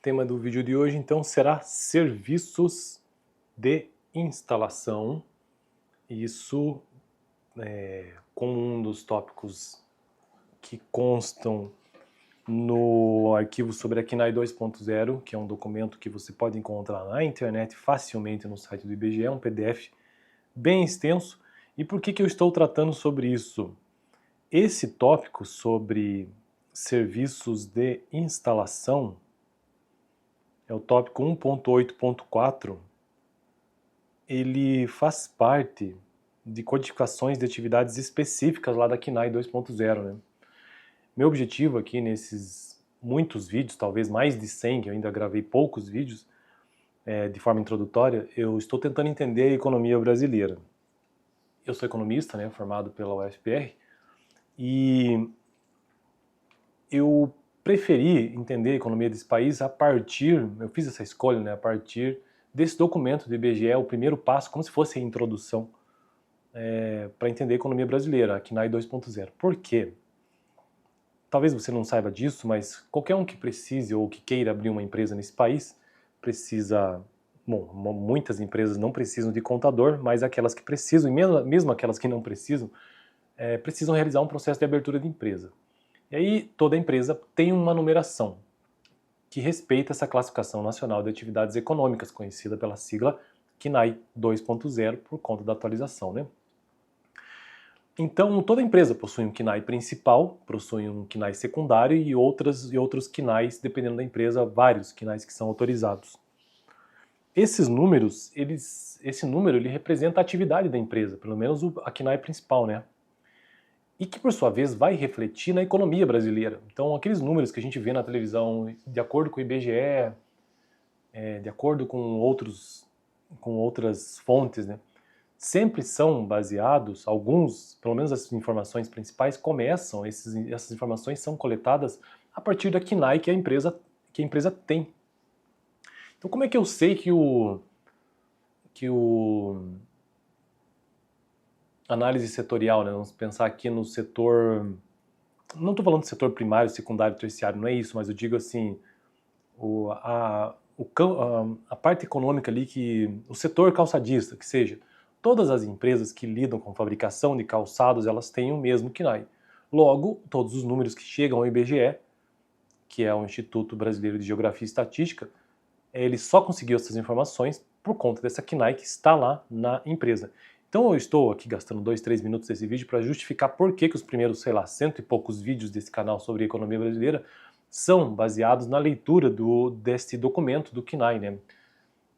tema do vídeo de hoje então será serviços de instalação. Isso como um dos tópicos que constam no arquivo sobre a KNAI 2.0, que é um documento que você pode encontrar na internet facilmente no site do IBGE, é um PDF bem extenso. E por que eu estou tratando sobre isso? Esse tópico sobre serviços de instalação é o tópico 1.8.4, ele faz parte de codificações de atividades específicas lá da KNAI 2.0, né? Meu objetivo aqui nesses muitos vídeos, talvez mais de 100, que eu ainda gravei poucos vídeos, de forma introdutória, eu estou tentando entender a economia brasileira. Eu sou economista, né, formado pela UFPR, e eu preferi entender a economia desse país a partir, eu fiz essa escolha, né, a partir desse documento do IBGE, o primeiro passo, como se fosse a introdução para entender a economia brasileira, a KNAI 2.0. Por quê? Talvez você não saiba disso, mas qualquer um que precise ou que queira abrir uma empresa nesse país precisa, bom, muitas empresas não precisam de contador, mas aquelas que precisam, e mesmo aquelas que não precisam, precisam realizar um processo de abertura de empresa. E aí toda empresa tem uma numeração que respeita essa classificação nacional de atividades econômicas, conhecida pela sigla KNAI 2.0 por conta da atualização, né? Então, toda empresa possui um KNAI principal, possui um KNAI secundário e outros KNAIs, dependendo da empresa, vários KNAIs que são autorizados. Esses números, esse número ele representa a atividade da empresa, pelo menos a KNAI principal, né? E que, por sua vez, vai refletir na economia brasileira. Então, aqueles números que a gente vê na televisão, de acordo com o IBGE, de acordo com outras fontes, né? Sempre são baseados, alguns, pelo menos as informações principais, essas informações são coletadas a partir da KNAI que a empresa tem. Então como é que eu sei que análise setorial, né, vamos pensar aqui no setor, não estou falando do setor primário, secundário, terciário, não é isso, mas eu digo assim, a parte econômica ali, o setor calçadista, que seja, todas as empresas que lidam com fabricação de calçados, elas têm o mesmo KNAI. Logo, todos os números que chegam ao IBGE, que é o Instituto Brasileiro de Geografia e Estatística, ele só conseguiu essas informações por conta dessa KNAI que está lá na empresa. Então eu estou aqui gastando 2, 3 minutos desse vídeo para justificar por que os primeiros, sei lá, 100 e poucos vídeos desse canal sobre a economia brasileira são baseados na leitura deste documento do KNAI, né,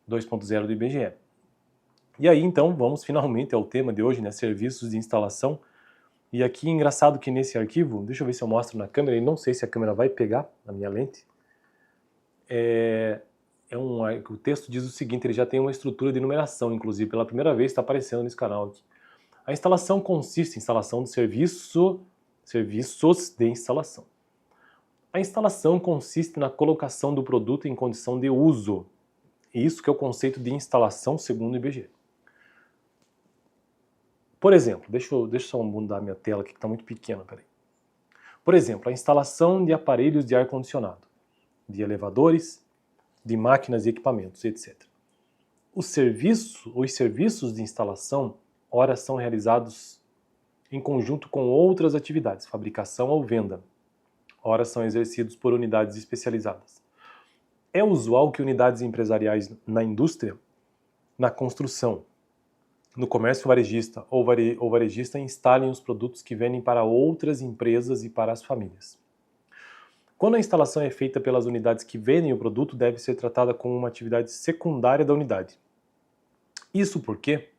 2.0 do IBGE. E aí então vamos finalmente ao tema de hoje, né, serviços de instalação. E aqui engraçado que nesse arquivo, deixa eu ver se eu mostro na câmera, e não sei se a câmera vai pegar a minha lente, o texto diz o seguinte, ele já tem uma estrutura de numeração, inclusive pela primeira vez está aparecendo nesse canal aqui. A instalação consiste em instalação de serviços de instalação. A instalação consiste na colocação do produto em condição de uso. E isso que é o conceito de instalação segundo o IBGE. Por exemplo, deixa eu só mudar minha tela aqui que está muito pequena, peraí. Por exemplo, a instalação de aparelhos de ar-condicionado, de elevadores, de máquinas e equipamentos, etc. Os serviços de instalação, ora são realizados em conjunto com outras atividades, fabricação ou venda. Ora são exercidos por unidades especializadas. É usual que unidades empresariais na indústria, na construção, no comércio varejista ou varejista instalem os produtos que vendem para outras empresas e para as famílias. Quando a instalação é feita pelas unidades que vendem o produto, deve ser tratada como uma atividade secundária da unidade. Isso porque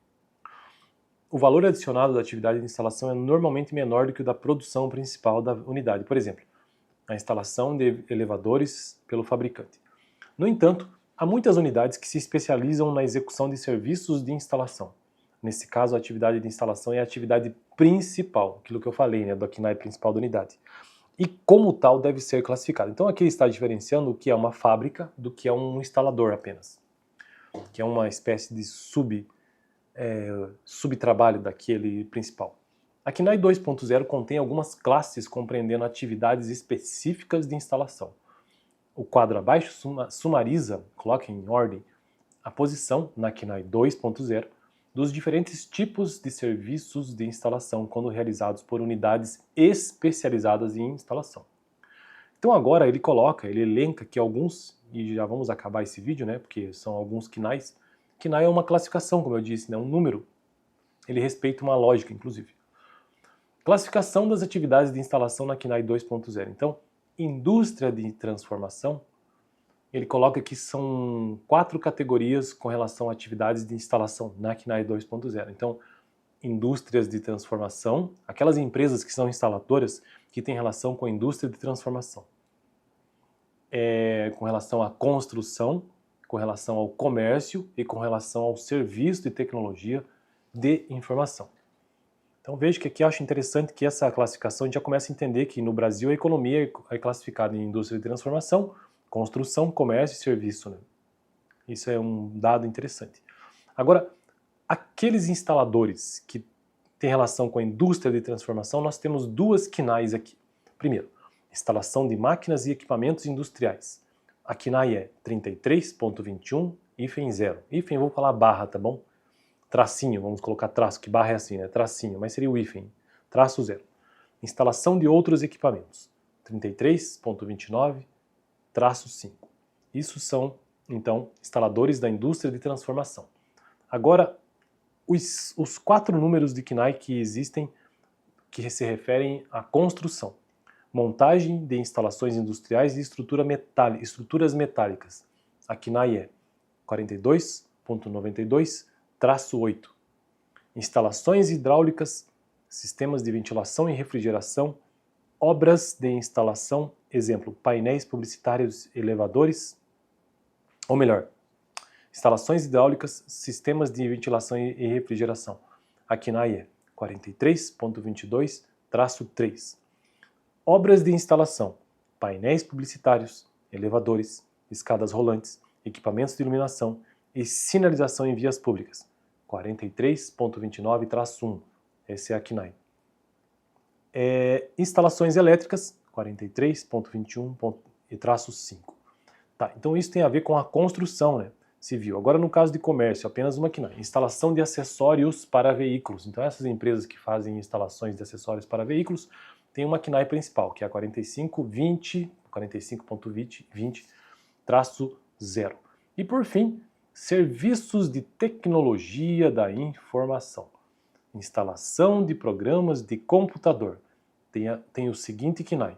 o valor adicionado da atividade de instalação é normalmente menor do que o da produção principal da unidade. Por exemplo, a instalação de elevadores pelo fabricante. No entanto, há muitas unidades que se especializam na execução de serviços de instalação. Nesse caso, a atividade de instalação é a atividade principal, aquilo que eu falei, né, da KNAI principal da unidade. E como tal deve ser classificado. Então aqui ele está diferenciando o que é uma fábrica do que é um instalador apenas, que é uma espécie de subtrabalho daquele principal. A KNAI 2.0 contém algumas classes compreendendo atividades específicas de instalação. o quadro abaixo sumariza, coloca em ordem, a posição na KNAI 2.0 dos diferentes tipos de serviços de instalação quando realizados por unidades especializadas em instalação. Então agora ele elenca aqui alguns, e já vamos acabar esse vídeo, né, porque são alguns KNAIs. KNAI é uma classificação, como eu disse, né, um número. Ele respeita uma lógica, inclusive. Classificação das atividades de instalação na KNAI 2.0. Então, indústria de transformação, ele coloca que são 4 categorias com relação a atividades de instalação na KNAI 2.0. Então, indústrias de transformação, aquelas empresas que são instaladoras que têm relação com a indústria de transformação. Com relação à construção, com relação ao comércio e com relação ao serviço de tecnologia de informação. Então veja que aqui eu acho interessante que essa classificação a gente já começa a entender que no Brasil a economia é classificada em indústria de transformação, construção, comércio e serviço, né? Isso é um dado interessante. Agora, aqueles instaladores que têm relação com a indústria de transformação, nós temos 2 KNAIs aqui. Primeiro, instalação de máquinas e equipamentos industriais. A KNAI é 33.21, hífen 0. Hífen eu vou falar barra, tá bom? Tracinho, vamos colocar traço, que barra é assim, né? Tracinho, mas seria o hífen, traço 0. Instalação de outros equipamentos, 33.29, traço 5. Isso são, então, instaladores da indústria de transformação. Agora, os 4 números de KNAI que existem, que se referem à construção. Montagem de instalações industriais e estruturas metálicas. A KNAI é 42.92, traço 8. Instalações hidráulicas, sistemas de ventilação e refrigeração, obras de instalação, exemplo, painéis publicitários, elevadores, ou melhor, instalações hidráulicas, sistemas de ventilação e refrigeração. A KNAI é 43.22, traço 3. Obras de instalação, painéis publicitários, elevadores, escadas rolantes, equipamentos de iluminação e sinalização em vias públicas. 43.29-1, esse é a KNAI. Instalações elétricas, 43.21 e traço 5. Tá, então isso tem a ver com a construção, né, civil. Agora no caso de comércio, apenas uma KNAI. Instalação de acessórios para veículos. Então essas empresas que fazem instalações de acessórios para veículos têm uma KNAI principal, que é a 45.20, traço 0. E por fim, serviços de tecnologia da informação. Instalação de programas de computador. Tem o seguinte KNAI.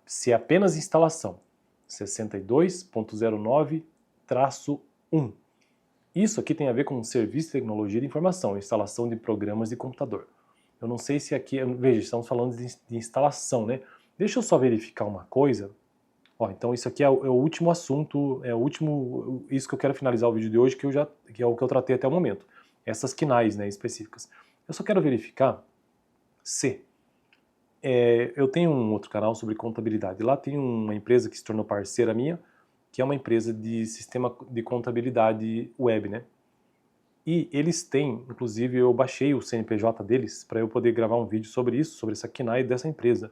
Se é apenas instalação, 62.09, traço 1. Isso aqui tem a ver com serviço de tecnologia de informação, instalação de programas de computador. Eu não sei se aqui, veja, estamos falando de instalação, né? Deixa eu só verificar uma coisa. Ó, então isso aqui é o último assunto, isso que eu quero finalizar o vídeo de hoje, que é o que eu tratei até o momento. Essas KNAIs, né, específicas. Eu só quero verificar se eu tenho um outro canal sobre contabilidade. Lá tem uma empresa que se tornou parceira minha, que é uma empresa de sistema de contabilidade web, né? E eles têm, inclusive eu baixei o CNPJ deles para eu poder gravar um vídeo sobre isso, sobre essa KNAI dessa empresa.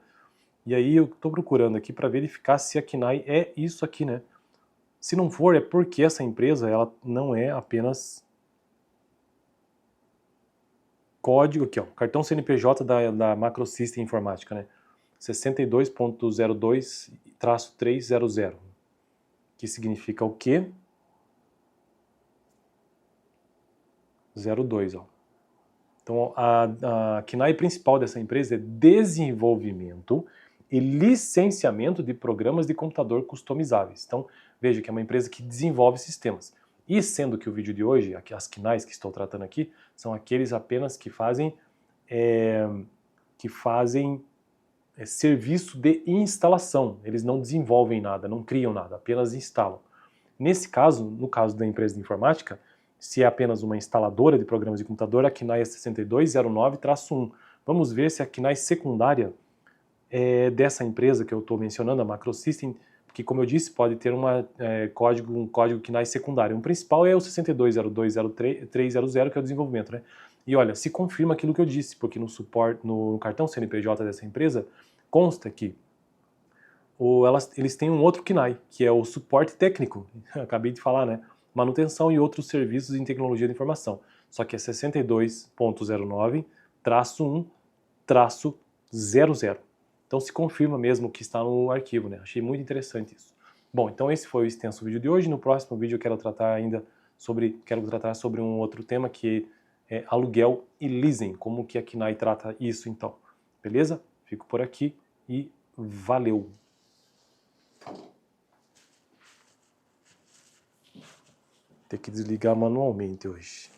E aí eu estou procurando aqui para verificar se a KNAI é isso aqui, né? Se não for, é porque essa empresa ela não é apenas código, aqui ó, cartão CNPJ da Macrosystem Informática, né? 62.02-300, que significa o quê? 02, ó. Então a KNAI principal dessa empresa é desenvolvimento e licenciamento de programas de computador customizáveis. Então veja que é uma empresa que desenvolve sistemas. E sendo que o vídeo de hoje, as KNAIs que estou tratando aqui, são aqueles apenas que fazem serviço de instalação. Eles não desenvolvem nada, não criam nada, apenas instalam. Nesse caso, no caso da empresa de informática, se é apenas uma instaladora de programas de computador, a KNAI é 6209-1. Vamos ver se a KNAI secundária dessa empresa que eu estou mencionando, a Macrosystem, que, como eu disse, pode ter um código KNAI secundário. O principal é o 62020300, que é o desenvolvimento, né? E olha, se confirma aquilo que eu disse, porque no cartão CNPJ dessa empresa consta que eles têm um outro KNAI, que é o suporte técnico, acabei de falar, né? Manutenção e outros serviços em tecnologia de informação. Só que é 62.09-1-00. Então se confirma mesmo o que está no arquivo, né? Achei muito interessante isso. Bom, então esse foi o extenso vídeo de hoje. No próximo vídeo eu quero tratar sobre um outro tema que é aluguel e leasing, como que a KNAI trata isso então. Beleza? Fico por aqui e valeu! Ter que desligar manualmente hoje.